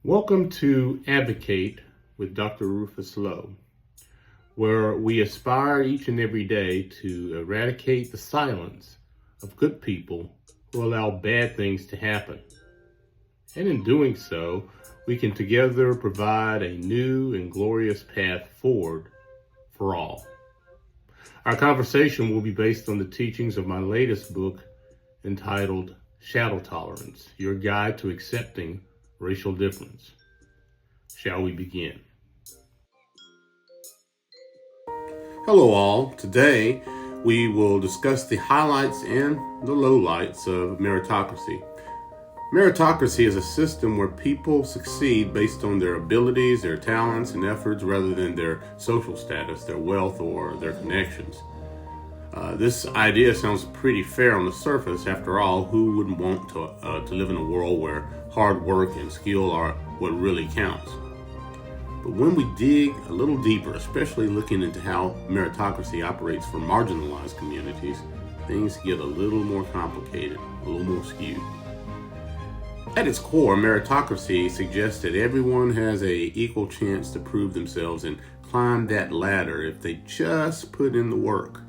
Welcome to Advocate with Dr. Rufus Lowe, where we aspire each and every day to eradicate the silence of good people who allow bad things to happen. And in doing so, we can together provide a new and glorious path forward for all. Our conversation will be based on the teachings of my latest book entitled Shadow Tolerance, Your Guide to Accepting Racial Difference. Shall we begin? Hello all. Today we will discuss the highlights and the lowlights of meritocracy. Meritocracy is a system where people succeed based on their abilities, their talents, and efforts rather than their social status, their wealth, or their connections. This idea sounds pretty fair on the surface. After all, who wouldn't want to live in a world where hard work and skill are what really counts? But when we dig a little deeper, especially looking into how meritocracy operates for marginalized communities, things get a little more complicated, a little more skewed. At its core, meritocracy suggests that everyone has an equal chance to prove themselves and climb that ladder if they just put in the work.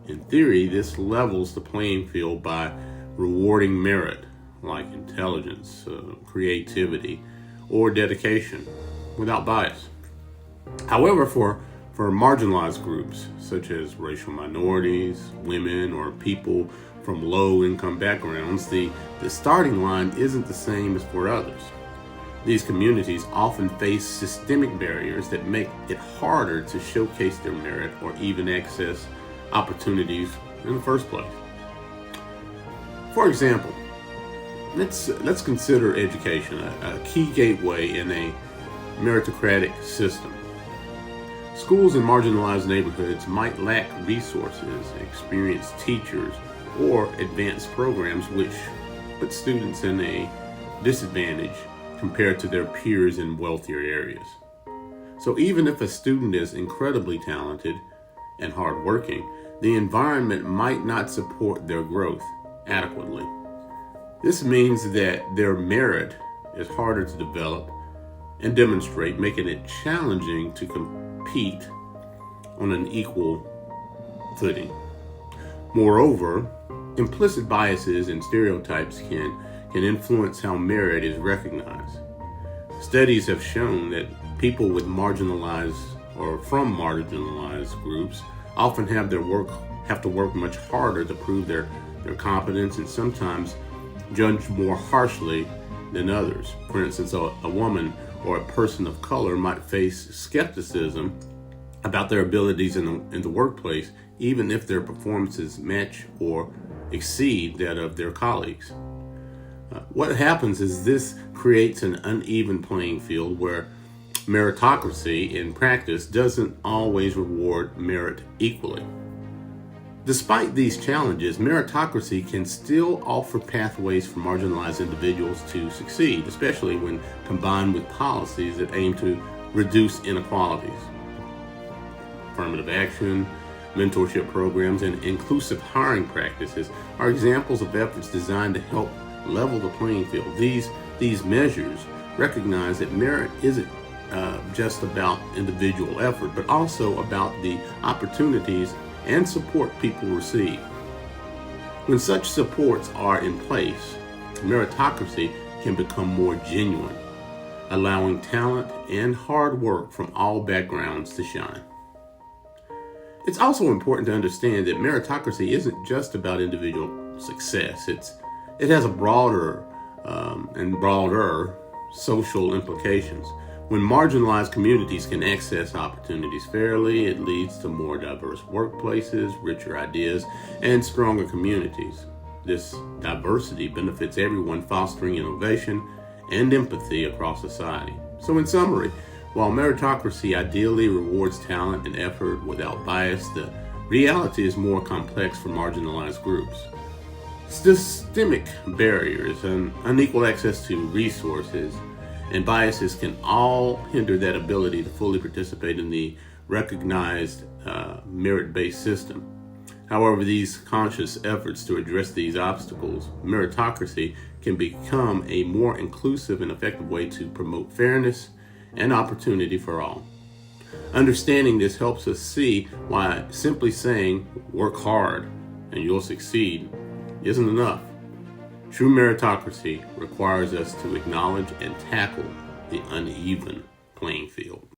In theory, this levels the playing field by rewarding merit, like intelligence, creativity, or dedication, without bias. However, for marginalized groups, such as racial minorities, women, or people from low-income backgrounds, the starting line isn't the same as for others. These communities often face systemic barriers that make it harder to showcase their merit or even access opportunities in the first place. For example, let's consider education a key gateway in a meritocratic system. Schools in marginalized neighborhoods might lack resources, experienced teachers, or advanced programs which put students in a disadvantage compared to their peers in wealthier areas. So even if a student is incredibly talented and hardworking, the environment might not support their growth adequately. This means that their merit is harder to develop and demonstrate, making it challenging to compete on an equal footing. Moreover, implicit biases and stereotypes can influence how merit is recognized. Studies have shown that people with marginalized or from marginalized groups often have to work much harder to prove their competence and sometimes judged more harshly than others. For instance, a woman or a person of color might face skepticism about their abilities in the workplace, even if their performances match or exceed that of their colleagues. What happens is this creates an uneven playing field where meritocracy in practice doesn't always reward merit equally. Despite these challenges, meritocracy can still offer pathways for marginalized individuals to succeed, especially when combined with policies that aim to reduce inequalities. Affirmative action, mentorship programs, and inclusive hiring practices are examples of efforts designed to help level the playing field. These measures recognize that merit isn't just about individual effort, but also about the opportunities and support people receive. When such supports are in place, meritocracy can become more genuine, allowing talent and hard work from all backgrounds to shine. It's also important to understand that meritocracy isn't just about individual success. It has a broader social implications. When marginalized communities can access opportunities fairly, it leads to more diverse workplaces, richer ideas, and stronger communities. This diversity benefits everyone, fostering innovation and empathy across society. So in summary, while meritocracy ideally rewards talent and effort without bias, the reality is more complex for marginalized groups. Systemic barriers and unequal access to resources and biases can all hinder that ability to fully participate in the recognized merit-based system. However, these conscious efforts to address these obstacles, meritocracy can become a more inclusive and effective way to promote fairness and opportunity for all. Understanding this helps us see why simply saying, work hard and you'll succeed, isn't enough. True meritocracy requires us to acknowledge and tackle the uneven playing field.